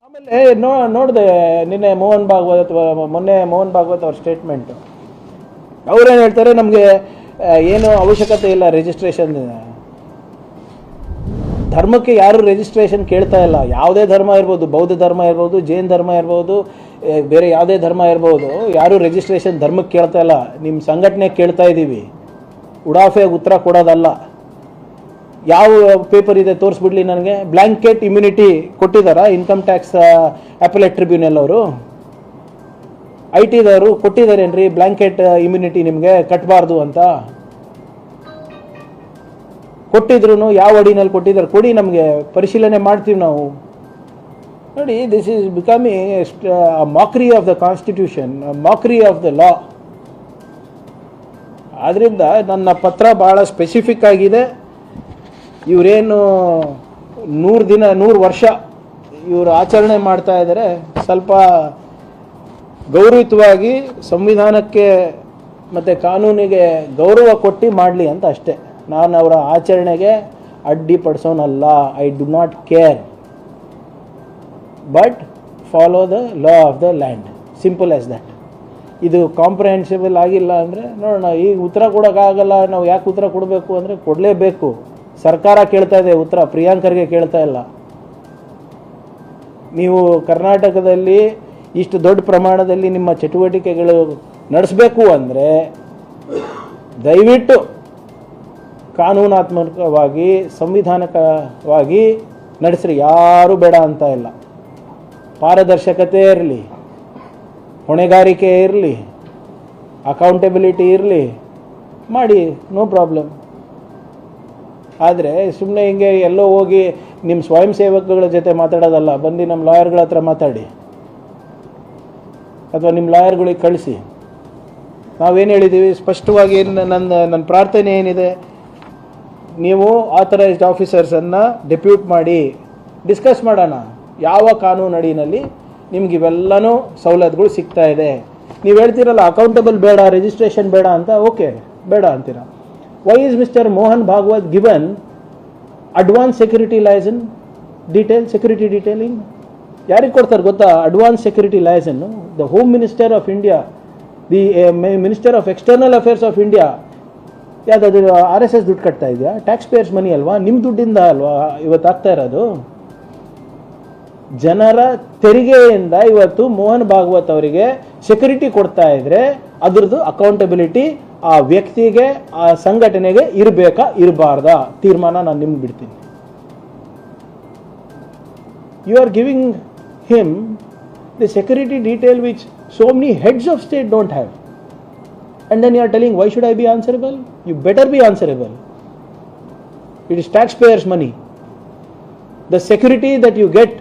ಆಮೇಲೆ ನೋಡಿದೆ ನಿನ್ನೆ ಮೊನ್ನೆ ಮೋಹನ್ ಭಾಗವತ್ ಅವ್ರ ಸ್ಟೇಟ್ಮೆಂಟ್. ಅವ್ರೇನು ಹೇಳ್ತಾರೆ, ನಮಗೆ ಏನು ಅವಶ್ಯಕತೆ ಇಲ್ಲ ರಿಜಿಸ್ಟ್ರೇಷನ್. ಧರ್ಮಕ್ಕೆ ಯಾರು ರಿಜಿಸ್ಟ್ರೇಷನ್ ಕೇಳ್ತಾ ಇಲ್ಲ. ಯಾವುದೇ ಧರ್ಮ ಇರ್ಬೋದು, ಬೌದ್ಧ ಧರ್ಮ ಇರ್ಬೋದು, ಜೈನ್ ಧರ್ಮ ಇರ್ಬೋದು, ಬೇರೆ ಯಾವುದೇ ಧರ್ಮ ಇರ್ಬೋದು, ಯಾರು ರಿಜಿಸ್ಟ್ರೇಷನ್ ಧರ್ಮಕ್ಕೆ ಕೇಳ್ತಾ ಇಲ್ಲ. ನಿಮ್ಮ ಸಂಘಟನೆಗೆ ಕೇಳ್ತಾ ಇದ್ದೀವಿ. ಉಡಾಫೆಗೆ ಉತ್ತರ ಕೊಡೋದಲ್ಲ. ಯಾವ ಪೇಪರ್ ಇದೆ ತೋರಿಸ್ಬಿಡ್ಲಿ ನನಗೆ. ಬ್ಲ್ಯಾಂಕೆಟ್ ಇಮ್ಯುನಿಟಿ ಕೊಟ್ಟಿದ್ದಾರಾ ಇನ್ಕಮ್ ಟ್ಯಾಕ್ಸ್ ಅಪೆಲೇಟ್ ಟ್ರಿಬ್ಯುನಲ್ ಅವರು? IT ದವರು ಕೊಟ್ಟಿದ್ದಾರೇನ್ರಿ ಬ್ಲ್ಯಾಂಕೆಟ್ ಇಮ್ಯುನಿಟಿ ನಿಮಗೆ ಕಟ್ಟಬಾರ್ದು ಅಂತ? ಕೊಟ್ಟಿದ್ರು ಯಾವ ಅಡಿನಲ್ಲಿ ಕೊಟ್ಟಿದ್ದಾರೆ ಕೊಡಿ, ನಮಗೆ ಪರಿಶೀಲನೆ ಮಾಡ್ತೀವಿ ನಾವು. ನೋಡಿ, this is becoming mockery of the constitution, mockery of the law. ಆದ್ದರಿಂದ ನನ್ನ ಪತ್ರ ಭಾಳ ಸ್ಪೆಸಿಫಿಕ್ ಆಗಿದೆ. ಇವರೇನು 100 ವರ್ಷ ಇವರು ಆಚರಣೆ ಮಾಡ್ತಾ ಇದ್ದಾರೆ, ಸ್ವಲ್ಪ ಗೌರವಿತವಾಗಿ ಸಂವಿಧಾನಕ್ಕೆ ಮತ್ತು ಕಾನೂನಿಗೆ ಗೌರವ ಕೊಟ್ಟು ಮಾಡಲಿ ಅಂತ ಅಷ್ಟೇ. ನಾನು ಅವರ ಆಚರಣೆಗೆ ಅಡ್ಡಿಪಡಿಸೋನಲ್ಲ. I do not care, but follow the law of the land, simple as that. ಇದು ಕಾಂಪ್ರಹೆನ್ಸಿಬಲ್ ಆಗಿಲ್ಲ ಅಂದರೆ ನೋಡೋಣ. ಈಗ ಉತ್ತರ ಕೊಡೋಕ್ಕಾಗಲ್ಲ. ನಾವು ಯಾಕೆ ಉತ್ತರ ಕೊಡಬೇಕು ಅಂದರೆ ಕೊಡಲೇಬೇಕು. ಸರ್ಕಾರ ಕೇಳ್ತಾ ಇದೆ ಉತ್ತರ, ಪ್ರಿಯಾಂಕರ್ಗೆ ಕೇಳ್ತಾ ಇಲ್ಲ. ನೀವು ಕರ್ನಾಟಕದಲ್ಲಿ ಇಷ್ಟು ದೊಡ್ಡ ಪ್ರಮಾಣದಲ್ಲಿ ನಿಮ್ಮ ಚಟುವಟಿಕೆಗಳು ನಡೆಸಬೇಕು ಅಂದರೆ ದಯವಿಟ್ಟು ಕಾನೂನಾತ್ಮಕವಾಗಿ ಸಂವಿಧಾನಿಕವಾಗಿ ನಡೆಸ್ರಿ. ಯಾರೂ ಬೇಡ ಅಂತ ಇಲ್ಲ. ಪಾರದರ್ಶಕತೆ ಇರಲಿ, ಹೊಣೆಗಾರಿಕೆ ಇರಲಿ, ಅಕೌಂಟೆಬಿಲಿಟಿ ಇರಲಿ, ಮಾಡಿ, ನೋ ಪ್ರಾಬ್ಲಮ್. ಆದರೆ ಸುಮ್ಮನೆ ಹಿಂಗೆ ಎಲ್ಲೋ ಹೋಗಿ ನಿಮ್ಮ ಸ್ವಯಂ ಸೇವಕಗಳ ಜೊತೆ ಮಾತಾಡೋದಲ್ಲ. ಬಂದು ನಮ್ಮ ಲಾಯರ್ಗಳ ಹತ್ರ ಮಾತಾಡಿ, ಅಥವಾ ನಿಮ್ಮ ಲಾಯರ್ಗಳಿಗೆ ಕಳಿಸಿ. ನಾವೇನು ಹೇಳಿದ್ದೀವಿ ಸ್ಪಷ್ಟವಾಗಿ, ನನ್ನ ಪ್ರಾರ್ಥನೆ ಏನಿದೆ, ನೀವು ಆಥರೈಸ್ಡ್ ಆಫೀಸರ್ಸನ್ನು ಡೆಪ್ಯೂಟ್ ಮಾಡಿ ಡಿಸ್ಕಸ್ ಮಾಡೋಣ. ಯಾವ ಕಾನೂನು ಅಡಿನಲ್ಲಿ ನಿಮ್ಗೆ ಇವೆಲ್ಲನೂ ಸವಲತ್ತುಗಳು ಸಿಗ್ತಾ ಇದೆ. ನೀವು ಹೇಳ್ತೀರಲ್ಲ ಅಕೌಂಟಬಲ್ ಬೇಡ, ರಿಜಿಸ್ಟ್ರೇಷನ್ ಬೇಡ ಅಂತ. ಓಕೆ, ಬೇಡ ಅಂತೀರ. Why is mister Mohan Bhagwat given advance security liaison security detailing? ಯಾರಿಗೆ ಕೊಡ್ತಾರೆ ಗೊತ್ತಾ advance security liaison? The home minister of India, the minister of external affairs of India. ಯಾವುದಾದ್ರು RSS ದುಡ್ಡು ಕಟ್ತಾ ಇದೆಯಾ? ಟ್ಯಾಕ್ಸ್ ಪೇಯರ್ಸ್ ಮನಿ ಅಲ್ವಾ? ನಿಮ್ಮ ದುಡ್ಡಿಂದ ಅಲ್ವಾ ಇವತ್ತು ಆಗ್ತಾ ಇರೋದು? ಜನರ ತೆರಿಗೆಯಿಂದ ಇವತ್ತು ಮೋಹನ್ ಭಾಗವತ್ ಅವರಿಗೆ ಸೆಕ್ಯೂರಿಟಿ ಕೊಡ್ತಾ ಇದ್ರೆ ಅದ್ರದ್ದು ಅಕೌಂಟಬಿಲಿಟಿ ಆ ವ್ಯಕ್ತಿಗೆ, ಆ ಸಂಘಟನೆಗೆ ಇರಬೇಕಾ ಇರಬಾರ್ದಾ ತೀರ್ಮಾನ ನಾನು ನಿಮ್ಗೆ ಬಿಡ್ತೀನಿ. You are giving him the security detail which so many heads of state don't have, and then you are telling why should I be answerable? You better be answerable. It is taxpayers money. The security that you get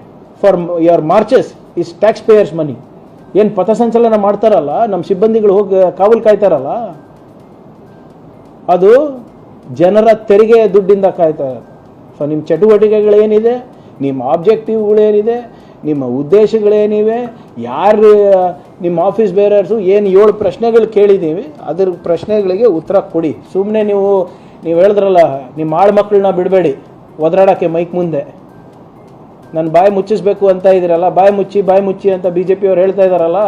for your marches is taxpayers money. ಏನು ಪಥಸಂಚಲನ ಮಾಡ್ತಾರಲ್ಲ ನಮ್ಮ ಸಿಬ್ಬಂದಿಗಳು, ಹೋಗಿ ಕಾವಲು ಕಾಯ್ತಾರಲ್ಲ, ಅದು ಜನರ ತೆರಿಗೆ ದುಡ್ಡಿಂದ ಕಾಯ್ತಾರೆ. ಸೊ ನಿಮ್ಮ ಚಟುವಟಿಕೆಗಳೇನಿದೆ, ನಿಮ್ಮ ಆಬ್ಜೆಕ್ಟಿವ್ಗಳೇನಿದೆ, ನಿಮ್ಮ ಉದ್ದೇಶಗಳೇನಿವೆ, ಯಾರು ನಿಮ್ಮ ಆಫೀಸ್ ಬೇರರ್ಸು ಏನು 7 ಪ್ರಶ್ನೆಗಳು ಕೇಳಿದ್ದೀವಿ, ಅದ್ರ ಪ್ರಶ್ನೆಗಳಿಗೆ ಉತ್ತರ ಕೊಡಿ. ಸುಮ್ಮನೆ ನೀವು ಹೇಳಿದ್ರಲ್ಲ, ನಿಮ್ಮ ಆಳು ಮಕ್ಕಳನ್ನ ಬಿಡಬೇಡಿ ಒದರಾಡೋಕ್ಕೆ ಮೈಕ್ ಮುಂದೆ. ನನ್ನ ಬಾಯಿ ಮುಚ್ಚಿಸ್ಬೇಕು ಅಂತ ಇದ್ದೀರಲ್ಲ, ಬಾಯಿ ಮುಚ್ಚಿ ಅಂತ BJP ಅವ್ರು ಹೇಳ್ತಾ ಇದ್ದಾರಲ್ಲ,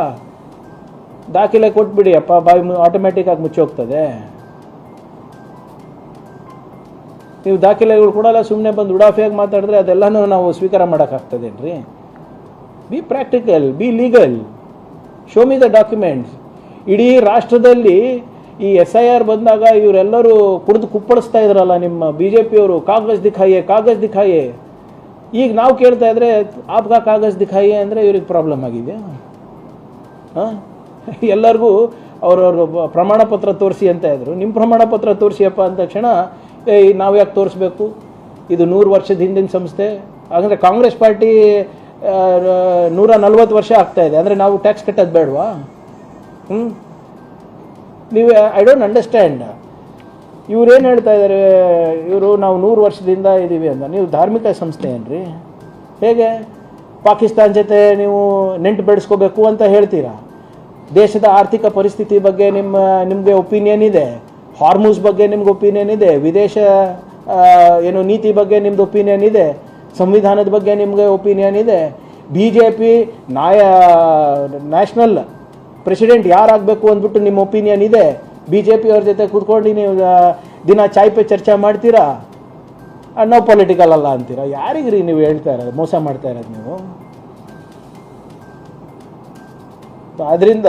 ದಾಖಲೆ ಕೊಟ್ಬಿಡಿ ಅಪ್ಪ, ಬಾಯಿ ಆಟೋಮೆಟಿಕ್ ಆಗಿ ಮುಚ್ಚೋಗ್ತದೆ. ನೀವು ದಾಖಲೆಗಳು ಕೊಡಲ್ಲ, ಸುಮ್ಮನೆ ಬಂದು ಉಡಾಫಿಯಾಗಿ ಮಾತಾಡಿದ್ರೆ ಅದೆಲ್ಲನೂ ನಾವು ಸ್ವೀಕಾರ ಮಾಡೋಕ್ಕಾಗ್ತದೇನ್ರಿ? Be practical, be legal, show me the documents. ಇಡೀ ರಾಷ್ಟ್ರದಲ್ಲಿ ಈ SIR ಬಂದಾಗ ಇವರೆಲ್ಲರೂ ಕುಡಿದು ಕುಪ್ಪಳಿಸ್ತಾ ಇದ್ರಲ್ಲ ನಿಮ್ಮ BJP ಅವರು, ಕಾಗಜ್ ದಿಖಾಯೆ. ಈಗ ನಾವು ಕೇಳ್ತಾ ಇದ್ರೆ ಆಪ್ಗಾ ಕಾಗಜ್ ದಿಖಾಯೆ ಅಂದರೆ ಇವ್ರಿಗೆ ಪ್ರಾಬ್ಲಮ್ ಆಗಿದೆ. ಎಲ್ಲರಿಗೂ ಅವ್ರವ್ರ ಪ್ರಮಾಣ ಪತ್ರ ತೋರಿಸಿ ಅಂತ ಇದ್ರು. ನಿಮ್ಮ ಪ್ರಮಾಣ ಪತ್ರ ತೋರಿಸಿಯಪ್ಪ ಅಂದ ತಕ್ಷಣ ನಾವು ಯಾಕೆ ತೋರಿಸ್ಬೇಕು? ಇದು 100 ವರ್ಷದ ಹಿಂದಿನ ಸಂಸ್ಥೆ. ಹಾಗಂದ್ರೆ ಕಾಂಗ್ರೆಸ್ ಪಾರ್ಟಿ 140 ವರ್ಷ ಆಗ್ತಾ ಇದೆ ಅಂದರೆ ನಾವು ಟ್ಯಾಕ್ಸ್ ಕಟ್ಟೋದು ಬೇಡವಾ? ನೀವು ಐ ಡೋಂಟ್ ಅಂಡರ್ಸ್ಟ್ಯಾಂಡ್. ಇವ್ರೇನು ಹೇಳ್ತಾ ಇದ್ದಾರೆ, ನಾವು 100 ವರ್ಷದಿಂದ ಇದ್ದೀವಿ ಅಂತ. ನೀವು ಧಾರ್ಮಿಕ ಸಂಸ್ಥೆ ಏನ್ರಿ? ಹೇಗೆ ಪಾಕಿಸ್ತಾನ ಜೊತೆ ನೀವು ನೆಂಟು ಬೆಳೆಸ್ಕೋಬೇಕು ಅಂತ ಹೇಳ್ತೀರಾ? ದೇಶದ ಆರ್ಥಿಕ ಪರಿಸ್ಥಿತಿ ಬಗ್ಗೆ ನಿಮಗೆ ಒಪಿನಿಯನ್ ಇದೆ, ಹಾರ್ಮೂಸ್ ಬಗ್ಗೆ ನಿಮ್ಗೆ ಒಪಿನಿಯನ್ ಇದೆ, ವಿದೇಶ ನೀತಿ ಬಗ್ಗೆ ನಿಮ್ದು ಒಪಿನಿಯನ್ ಇದೆ, ಸಂವಿಧಾನದ ಬಗ್ಗೆ ನಿಮಗೆ ಒಪಿನಿಯನ್ ಇದೆ. BJP ನ್ಯಾಷನಲ್ ಪ್ರೆಸಿಡೆಂಟ್ ಯಾರಾಗಬೇಕು ಅಂದ್ಬಿಟ್ಟು ನಿಮ್ಮ ಒಪಿನಿಯನ್ ಇದೆ? BJP ಅವ್ರ ಜೊತೆ ಕೂತ್ಕೊಂಡು ನೀವು ದಿನ ಚಾಯ್ ಪೇ ಚರ್ಚೆ ಮಾಡ್ತೀರಾ? ನಾವು ಪೊಲಿಟಿಕಲ್ ಅಲ್ಲ ಅಂತೀರಾ? ಯಾರಿಗ್ರಿ ನೀವು ಹೇಳ್ತಾ ಇರೋದು, ಮೋಸ ಮಾಡ್ತಾ ಇರೋದು ನೀವು? ಆದ್ದರಿಂದ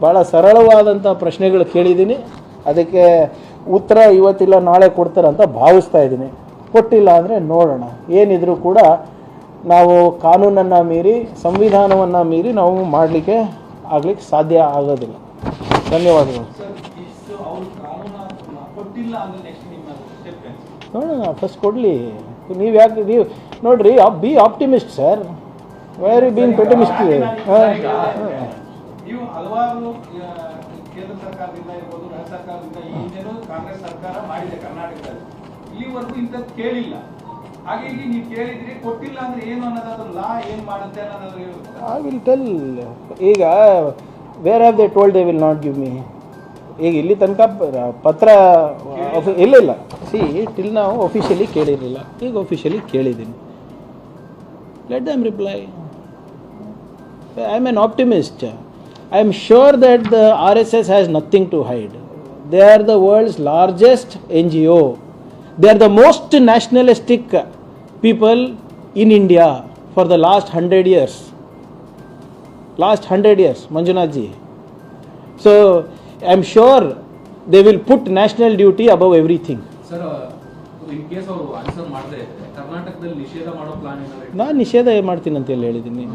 ಭಾಳ ಸರಳವಾದಂಥ ಪ್ರಶ್ನೆಗಳು ಕೇಳಿದ್ದೀನಿ, ಅದಕ್ಕೆ ಉತ್ತರ ಇವತ್ತಿಲ್ಲ ನಾಳೆ ಕೊಡ್ತಾರೆ ಅಂತ ಭಾವಿಸ್ತಾ ಇದ್ದೀನಿ. ಕೊಟ್ಟಿಲ್ಲ ಅಂದರೆ ನೋಡೋಣ. ಏನಿದ್ರು ಕೂಡ ನಾವು ಕಾನೂನನ್ನು ಮೀರಿ, ಸಂವಿಧಾನವನ್ನು ಮೀರಿ ನಾವು ಮಾಡಲಿಕ್ಕೆ ಸಾಧ್ಯ ಆಗೋದಿಲ್ಲ. ಧನ್ಯವಾದಗಳು. ನೋಡೋಣ, ಫಸ್ಟ್ ಕೊಡಲಿ. ನೀವು ಯಾಕೆ ನೀವು ನೋಡ್ರಿ, be optimist sir. Very been pessimist. ನೀವು ಹಲವಾರು ಕೇಂದ್ರ ಸರ್ಕಾರದಿಂದ ಇರ್ಬೋದು, ರಾಜ್ಯ ಸರ್ಕಾರದಿಂದ ಈ ಹಿಂದೆನೂ ಕಾಂಗ್ರೆಸ್ ಸರ್ಕಾರ ಮಾಡಿದೆ ಕರ್ನಾಟಕದಲ್ಲಿ. ಇಲ್ಲಿವರೆಗೂ ಇಂಥದ್ದು ಕೇಳಿಲ್ಲ. ಹಾಗಾಗಿ ನೀವು ಕೇಳಿದ್ರಿ, ಕೊಟ್ಟಿಲ್ಲ ಅಂದ್ರೆ ಏನು ಅನ್ನೋದು ಲಾ ಏನು ಮಾಡುತ್ತೆ ಅನ್ನೋದು ಐ ವಿಲ್ ಟೆಲ್. ಈಗ where have they told they will not give me? ಈಗ ಇಲ್ಲಿ ತನಕ ಪತ್ರ ಇಲ್ಲ ಸಿ ಟಿಲ್ ನಾವು ಒಫಿಷಿಯಲಿ ಕೇಳಿರಲಿಲ್ಲ, ಈಗ ಒಫಿಷಿಯಲಿ ಕೇಳಿದ್ದೀನಿ. Let them reply. I am an optimist. I am sure that the RSS has nothing to hide. They are the world's largest NGO. They are the most nationalistic people in India for the last 100 years. Last 100 years, Manjunath ji. So, I am sure they will put national duty above everything. Sir, in case ಅವರು answer ಮಾಡದೇ ಕರ್ನಾಟಕದಲ್ಲಿ ನಿಷೇಧ ಮಾಡೋ plan ಏನಾದ್ರು? ನಾನು ನಿಷೇಧ ಮಾಡ್ತೀನಿ ಅಂತ ಹೇಳಿದ್ದೀನಿ.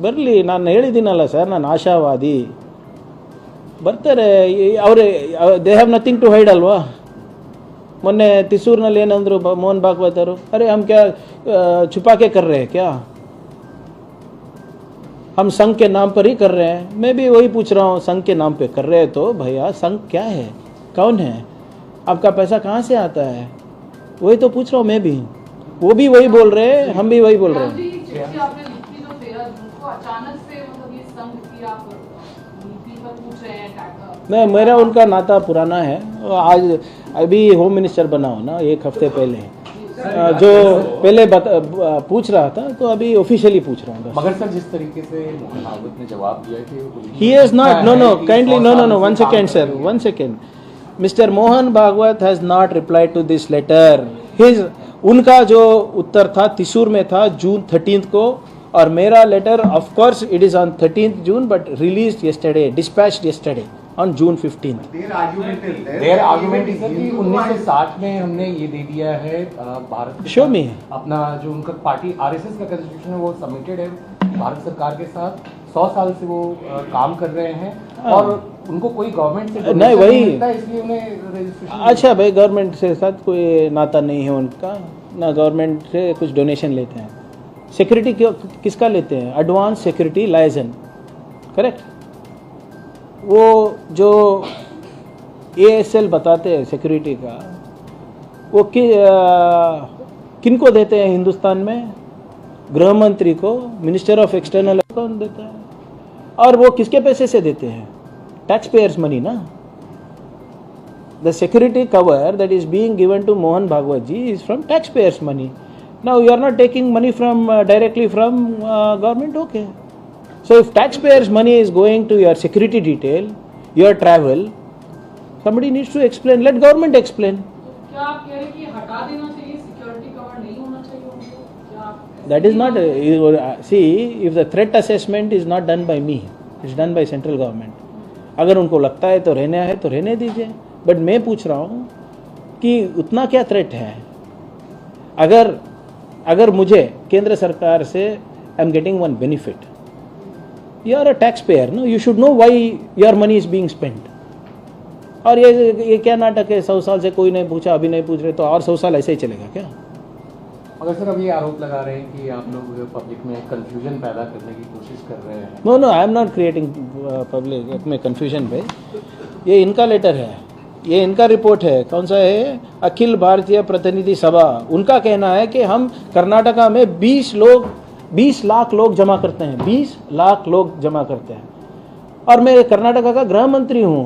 ಬರಲಿ, ನಾನು ಹೇಳಿದ್ದೀನಲ್ಲ ಸರ್, ನಾನು ಆಶಾವಾದಿ. ಬರ್ತಾರೆ ಅವರೇ. They have nothing to hide ಅಲ್ವಾ? ಮೊನ್ನೆ ತಿಸೂರಿನಲ್ಲಿ ಏನಂದ್ರು ಮೋಹನ್ ಭಾಗವತ್ ಅವರು, ಅರೆ ಹಮ್ ಕ್ಯಾ छुपाके कर रहे हैं क्या? हम संघ के नाम पर ही कर रहे हैं. मैं भी वही पूछ रहा हूँ, संघ के नाम पे कर रहे हैं तो भैया संघ क्या है, कौन है, आपका पैसा कहाँ से आता है? वही तो पूछ रहा हूँ मैं भी. वो भी वही बोल रहे हैं, हम भी वही बोल रहे हैं. अचानक से मतलब ये संघ की आप नीति पर पूछ रहे हैं? नहीं, मेरा उनका नाता पुराना है. आज अभी होम मिनिस्टर बना हो ना, एक हफ्ते पहले, जो पहले पूछ रहा था, तो अभी ऑफिशियली पूछ रहा हूँ. मगर सर, जिस तरीके से मोहन भागवत ने जवाब दिया कि he is not, no kindly, no, 1 second sir, 1 second. Mr. Mohan Bhagwat has not replied to this letter. उनका जो उत्तर था तिसूर में था जून 13 को, और मेरा letter of course it is on 13th June but released yesterday, dispatched yesterday on June 15th. Their argument is कि 1960 में हमने ये दे दिया है भारत के Show me. अपना जो उनका पार्टी आरएसएस का कॉन्स्टिट्यूशन है वो सबमिटेड है भारत सरकार के साथ. 100 साल से वो काम कर रहे हैं और उनको कोई गवर्नमेंट से नहीं, वही इसलिए उन्हें रजिस्ट्रेशन. अच्छा भाई, गवर्नमेंट से साथ कोई नाता नहीं है उनका, ना गवर्नमेंट से कुछ डोनेशन लेते हैं. सिक्योरिटी किसका लेते हैं? Advance security license, correct? वो जो ASL बताते हैं सिक्योरिटी का, वो किनको देते हैं हिंदुस्तान में? गृह मंत्री को, मिनिस्टर ऑफ एक्सटर्नल कौन देता है? और वो किसके पैसे से देते हैं? टैक्स पेयर्स मनी ना. The security cover that is being given to Mohan Bhagwat ji is from taxpayers' money. Now you are not taking money from directly from government, okay? So if taxpayers' money is going to your security detail, your travel, somebody needs to explain. Let government explain. क्या आप कह रहे हैं कि हटा देना चाहिए, security cover नहीं होना चाहिए उनको? क्या आप That is not. See, if the threat assessment is not done by me, it's done by central government. अगर उनको लगता है तो रहने दीजिए. बट मैं पूछ रहा हूँ कि उतना क्या थ्रेट है? अगर मुझे केंद्र सरकार से I am getting one benefit, you are a tax payer, no, you should know why your money is being spent. और ये क्या नाटक है? 100 साल से कोई नहीं पूछा, अभी नहीं पूछ रहे, तो और 100 साल ऐसे ही चलेगा क्या? मगर सर, अब ये आरोप लगा रहे हैं कि आप लोग पब्लिक में कंफ्यूजन पैदा करने की कोशिश कर रहे हैं. No, I am not creating public में कंफ्यूजन भाई. ये इनका लेटर है, ये इनका रिपोर्ट है. कौन सा है? अखिल भारतीय प्रतिनिधि सभा. उनका कहना है कि हम कर्नाटका में 20 लाख लोग जमा करते हैं. 20 लाख लोग जमा करते हैं. और मैं कर्नाटका का गृह मंत्री हूँ.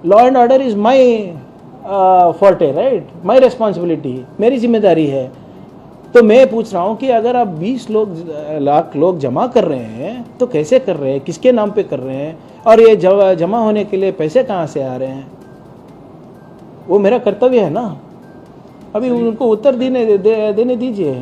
Law and order is my forte, right? My responsibility, मेरी जिम्मेदारी है. तो मैं पूछ रहा हूँ कि अगर आप 20 लाख लोग जमा कर रहे हैं तो कैसे कर रहे हैं, किसके नाम पे कर रहे हैं, और ये जमा होने के लिए पैसे कहाँ से आ रहे हैं? वो मेरा कर्तव्य है ना, अभी उनको उत्तर देने दीजिए।